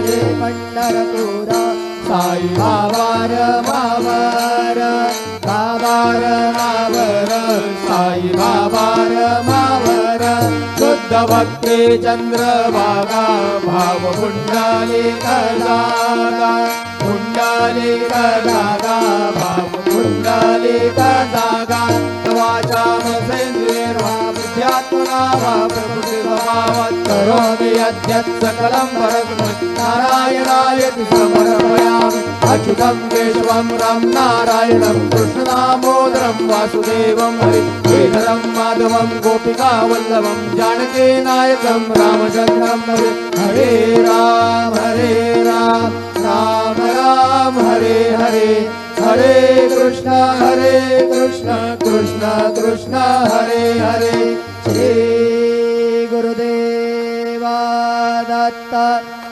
माझे पंढरपूर साई बाबार मावर बाबार मावर साई बाबार मावर शुद्ध भक्ती चंद्रभागा भाव पुंडलिक जागा पुंडलिक जागा भाव पुंडलिक जागा वाचा मसेंद्रियर्वा बुद्ध्यात्मना वा प्रकृति स्वभावात् करोमि यद्यत् सकलं परस्मै नारायणायति समर्पयामि अच्युतं केशवं राम नारायणं कृष्णदामोदरं वासुदेवं हरि श्रीधरं माधवं गोपिकावल्लभं जानकी नायकं रामचन्द्रं हरे हरे राम राम राम हरे हरे हरे कृष्ण कृष्ण कृष्ण हरे हरे